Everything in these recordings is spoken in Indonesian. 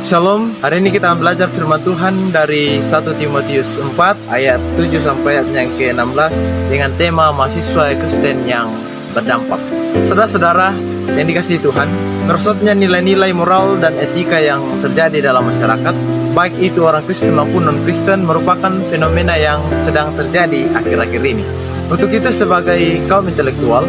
Shalom, hari ini kita belajar firman Tuhan dari 1 Timotius 4 ayat 7 sampai ayat yang ke-16 dengan tema mahasiswa Kristen yang berdampak. Saudara-saudara yang dikasihi Tuhan, merosotnya nilai-nilai moral dan etika yang terjadi dalam masyarakat, baik itu orang Kristen maupun non-Kristen, merupakan fenomena yang sedang terjadi akhir-akhir ini. Untuk itu, sebagai kaum intelektual,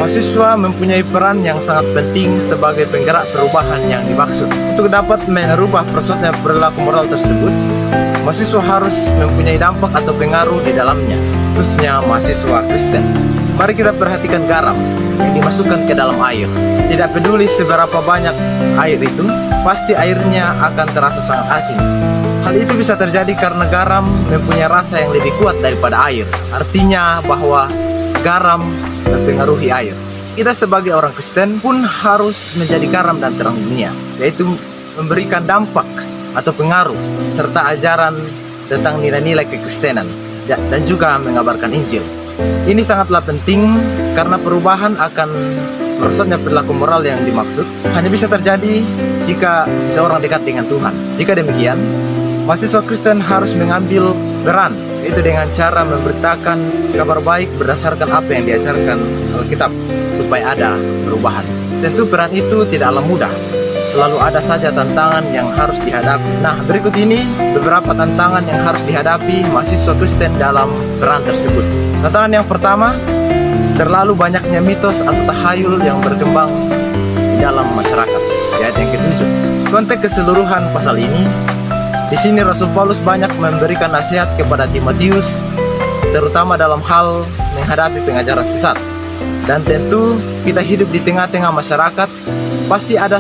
mahasiswa mempunyai peran yang sangat penting sebagai penggerak perubahan yang dimaksud. Untuk dapat merubah merosotnya perilaku moral tersebut, mahasiswa harus mempunyai dampak atau pengaruh di dalamnya, khususnya mahasiswa Kristen. Mari kita perhatikan garam yang dimasukkan ke dalam air. Tidak peduli seberapa banyak air itu, pasti airnya akan terasa sangat asin. Hal itu bisa terjadi karena garam mempunyai rasa yang lebih kuat daripada air. Artinya bahwa garam mempengaruhi air. Kita sebagai orang Kristen pun harus menjadi garam dan terang dunia, yaitu memberikan dampak atau pengaruh serta ajaran tentang nilai-nilai kekristenan dan juga mengabarkan Injil. Ini sangatlah penting karena perubahan akan merosotnya perilaku moral yang dimaksud hanya bisa terjadi jika seseorang dekat dengan Tuhan. Jika demikian, mahasiswa Kristen harus mengambil peran, yaitu dengan cara memberitakan kabar baik berdasarkan apa yang diajarkan Alkitab supaya ada perubahan. Tentu peran itu tidaklah mudah, selalu ada saja tantangan yang harus dihadapi. Nah, berikut ini beberapa tantangan yang harus dihadapi mahasiswa Kristen dalam peran tersebut. Tantangan yang pertama, terlalu banyaknya mitos atau tahayul yang berkembang di dalam masyarakat. Ayat yang ke-7. Konteks keseluruhan pasal ini, di sini Rasul Paulus banyak memberikan nasihat kepada Timotius, terutama dalam hal menghadapi pengajaran sesat. Dan tentu kita hidup di tengah-tengah masyarakat, pasti ada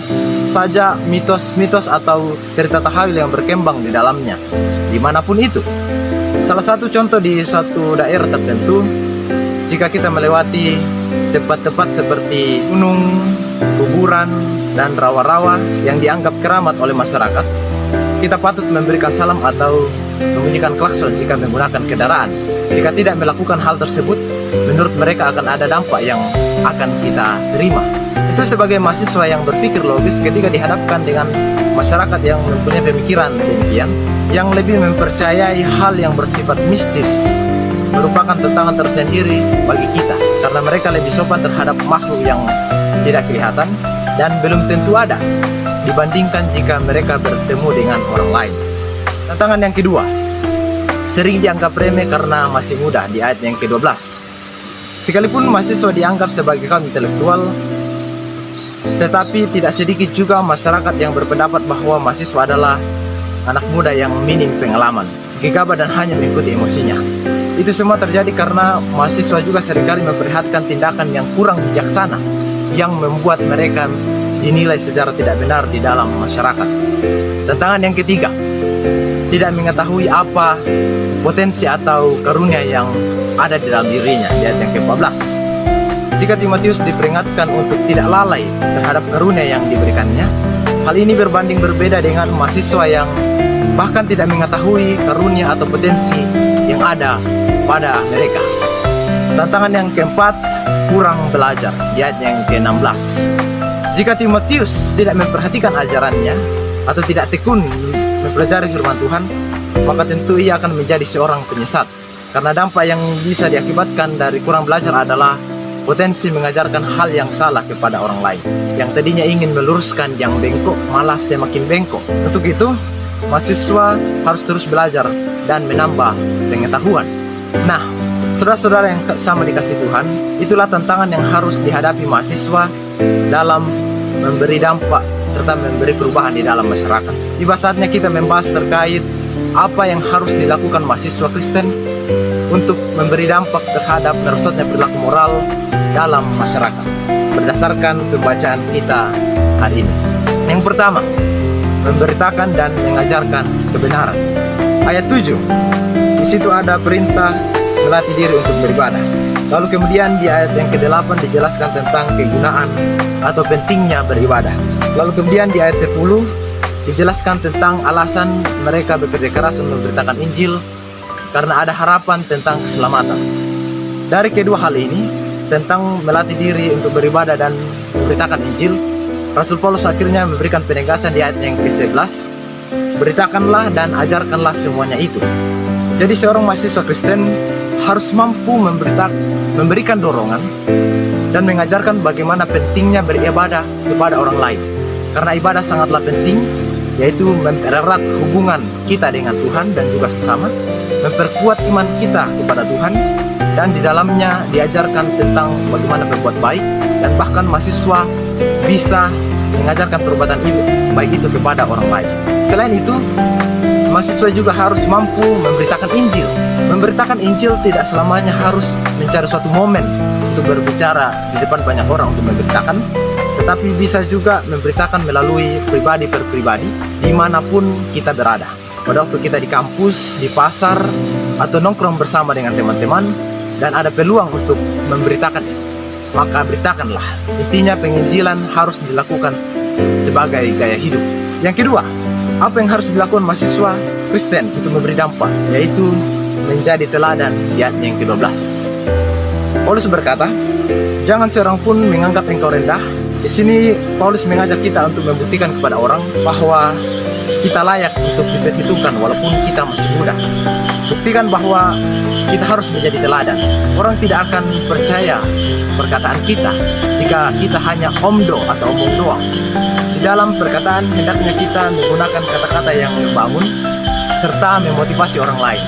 saja mitos-mitos atau cerita tahayul yang berkembang di dalamnya, dimanapun itu. Salah satu contoh di suatu daerah tertentu, jika kita melewati tempat-tempat seperti gunung, kuburan, dan rawa-rawa yang dianggap keramat oleh masyarakat, kita patut memberikan salam atau membunyikan klakson jika menggunakan kendaraan. Jika tidak melakukan hal tersebut, menurut mereka akan ada dampak yang akan kita terima. Itu sebagai mahasiswa yang berpikir logis ketika dihadapkan dengan masyarakat yang mempunyai pemikiran demikian, yang lebih mempercayai hal yang bersifat mistis, merupakan tantangan tersendiri bagi kita, karena mereka lebih sopan terhadap makhluk yang tidak kelihatan dan belum tentu ada, dibandingkan jika mereka bertemu dengan orang lain. Tantangan yang kedua, sering dianggap remeh karena masih muda, di ayat yang ke-12. Sekalipun mahasiswa dianggap sebagai kaum intelektual, tetapi tidak sedikit juga masyarakat yang berpendapat bahwa mahasiswa adalah anak muda yang minim pengalaman, gegabah dan hanya mengikuti emosinya. Itu semua terjadi karena mahasiswa juga seringkali memperlihatkan tindakan yang kurang bijaksana yang membuat mereka dinilai secara tidak benar di dalam masyarakat. Tantangan yang ketiga, tidak mengetahui apa potensi atau karunia yang ada di dalam dirinya, di ayat yang ke-14. Jika Timotius diperingatkan untuk tidak lalai terhadap karunia yang diberikannya, hal ini berbanding berbeda dengan mahasiswa yang bahkan tidak mengetahui karunia atau potensi yang ada pada mereka. Tantangan yang keempat, kurang belajar, di ayat yang ke-16. Jika Timotius tidak memperhatikan ajarannya atau tidak tekun mempelajari firman Tuhan, maka tentu ia akan menjadi seorang penyesat. Karena dampak yang bisa diakibatkan dari kurang belajar adalah potensi mengajarkan hal yang salah kepada orang lain. Yang tadinya ingin meluruskan yang bengkok, malah semakin bengkok. Untuk itu, mahasiswa harus terus belajar dan menambah pengetahuan. Nah, saudara-saudara yang sama dikasih Tuhan, itulah tantangan yang harus dihadapi mahasiswa dalam memberi dampak serta memberi perubahan di dalam masyarakat. Tiba saatnya kita membahas terkait apa yang harus dilakukan mahasiswa Kristen untuk memberi dampak terhadap merosotnya perilaku moral dalam masyarakat berdasarkan pembacaan kita hari ini. Yang pertama, memberitakan dan mengajarkan kebenaran. Ayat 7, di situ ada perintah melatih diri untuk beribadah. Lalu kemudian di ayat yang ke-8 dijelaskan tentang kegunaan atau pentingnya beribadah. Lalu kemudian di ayat 10 dijelaskan tentang alasan mereka bekerja keras untuk memberitakan Injil, karena ada harapan tentang keselamatan. Dari kedua hal ini, tentang melatih diri untuk beribadah dan memberitakan Injil, Rasul Paulus akhirnya memberikan penegasan di ayat yang ke-11, beritakanlah dan ajarkanlah semuanya itu. Jadi seorang mahasiswa Kristen harus mampu memberikan dorongan dan mengajarkan bagaimana pentingnya beribadah kepada orang lain. Karena ibadah sangatlah penting, yaitu mempererat hubungan kita dengan Tuhan dan juga sesama, memperkuat iman kita kepada Tuhan, dan di dalamnya diajarkan tentang bagaimana berbuat baik, dan bahkan mahasiswa bisa mengajarkan perbuatan baik itu kepada orang lain. Selain itu, mahasiswa juga harus mampu memberitakan Injil. Memberitakan Injil tidak selamanya harus mencari suatu momen untuk berbicara di depan banyak orang untuk memberitakan, tetapi bisa juga memberitakan melalui pribadi per pribadi dimanapun kita berada. Pada waktu kita di kampus, di pasar, atau nongkrong bersama dengan teman-teman dan ada peluang untuk memberitakan, maka beritakanlah. Intinya penginjilan harus dilakukan sebagai gaya hidup. Yang kedua, apa yang harus dilakukan mahasiswa Kristen untuk memberi dampak, yaitu menjadi teladan di ayat yang ke-12. Paulus berkata, jangan seorang pun menganggap engkau rendah. Di sini Paulus mengajak kita untuk membuktikan kepada orang bahwa kita layak untuk diperhitungkan walaupun kita masih muda. Buktikan bahwa kita harus menjadi teladan. Orang tidak akan percaya perkataan kita jika kita hanya omdo atau omong doang. Di dalam perkataan hendaknya kita menggunakan kata-kata yang membangun serta memotivasi orang lain.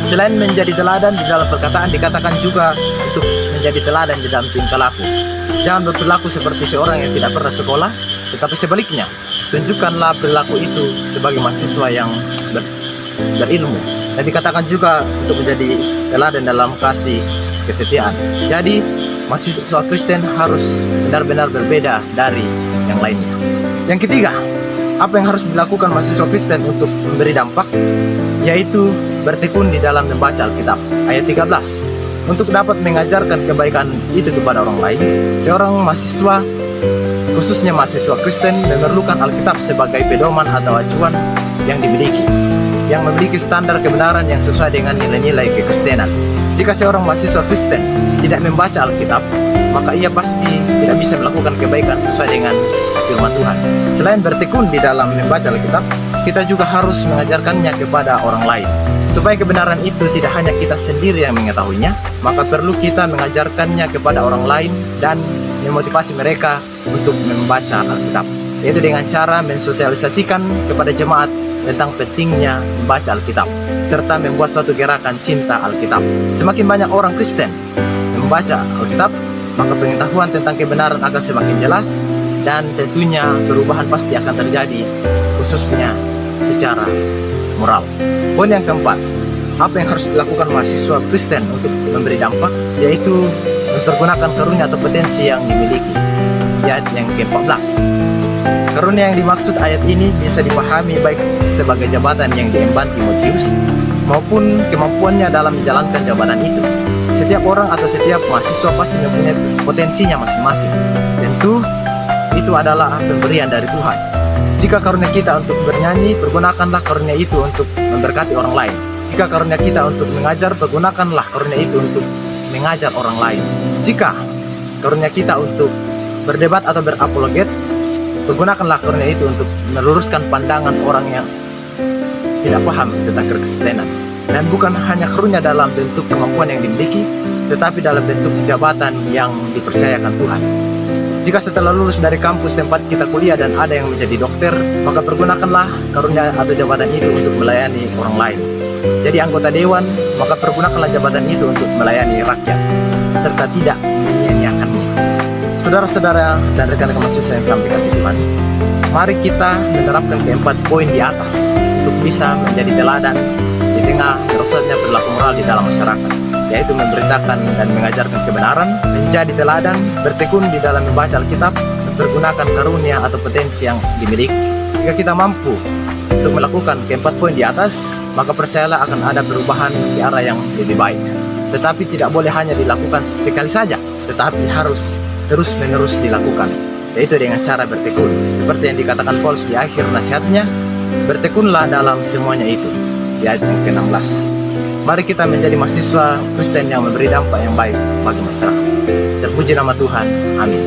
Selain menjadi teladan di dalam perkataan, dikatakan juga untuk menjadi teladan di dalam tingkah laku. Jangan berperilaku seperti seorang yang tidak pernah sekolah, tetapi sebaliknya, tunjukkanlah perilaku itu sebagai mahasiswa yang berilmu. Dan dikatakan juga untuk menjadi teladan dalam kasih kesetiaan. Jadi, mahasiswa Kristen harus benar-benar berbeda dari yang lainnya. Yang ketiga, apa yang harus dilakukan mahasiswa Kristen untuk memberi dampak, yaitu bertekun di dalam membaca Alkitab. Ayat 13, untuk dapat mengajarkan kebaikan itu kepada orang lain, seorang mahasiswa, khususnya mahasiswa Kristen, memerlukan Alkitab sebagai pedoman atau acuan yang dimiliki, yang memiliki standar kebenaran yang sesuai dengan nilai-nilai kekristenan. Jika seorang mahasiswa Kristen tidak membaca Alkitab, maka ia pasti tidak bisa melakukan kebaikan sesuai dengan firman Tuhan. Selain bertekun di dalam membaca Alkitab, kita juga harus mengajarkannya kepada orang lain. Supaya kebenaran itu tidak hanya kita sendiri yang mengetahuinya, maka perlu kita mengajarkannya kepada orang lain dan memotivasi mereka untuk membaca Alkitab, yaitu dengan cara mensosialisasikan kepada jemaat tentang pentingnya membaca Alkitab, serta membuat suatu gerakan cinta Alkitab. Semakin banyak orang Kristen membaca Alkitab, maka pengetahuan tentang kebenaran akan semakin jelas, dan tentunya perubahan pasti akan terjadi, khususnya secara moral. Poin yang keempat, apa yang harus dilakukan mahasiswa Kristen untuk memberi dampak, yaitu mempergunakan karunia atau potensi yang dimiliki. Ayat yang ke-14, karunia yang dimaksud ayat ini bisa dipahami baik sebagai jabatan yang diemban Timotius maupun kemampuannya dalam menjalankan jabatan itu. Setiap orang atau setiap mahasiswa pasti mempunyai potensinya masing-masing. Tentu itu adalah pemberian dari Tuhan. Jika karunia kita untuk bernyanyi, pergunakanlah karunia itu untuk memberkati orang lain. Jika karunia kita untuk mengajar, pergunakanlah karunia itu untuk mengajar orang lain. Jika karunia kita untuk berdebat atau berapologet, pergunakanlah karunia itu untuk meluruskan pandangan orang yang tidak paham tentang kekristenan. Dan bukan hanya karunia dalam bentuk kemampuan yang dimiliki, tetapi dalam bentuk jabatan yang dipercayakan Tuhan. Jika setelah lulus dari kampus tempat kita kuliah dan ada yang menjadi dokter, maka pergunakanlah karunia atau jabatan itu untuk melayani orang lain. Jadi anggota dewan, maka pergunakanlah jabatan itu untuk melayani rakyat, serta tidak menyia-nyiakannya. Saudara-saudara dan rekan-rekan mahasiswa yang sampai kasih Tuhan, mari kita menerapkan keempat poin di atas untuk bisa menjadi teladan di tengah merosotnya perilaku moral di dalam masyarakat, yaitu memberitakan dan mengajarkan kebenaran, menjadi teladan, bertekun di dalam membaca Alkitab, mempergunakan karunia atau potensi yang dimiliki. Jika kita mampu untuk melakukan keempat poin di atas, maka percayalah akan ada perubahan di arah yang lebih baik. Tetapi tidak boleh hanya dilakukan sekali saja, tetapi harus terus-menerus dilakukan, yaitu dengan cara bertekun. Seperti yang dikatakan Paulus di akhir nasihatnya, bertekunlah dalam semuanya itu, di ayat yang ke-16. Mari kita menjadi mahasiswa Kristen yang memberi dampak yang baik bagi masyarakat. Terpuji nama Tuhan. Amin.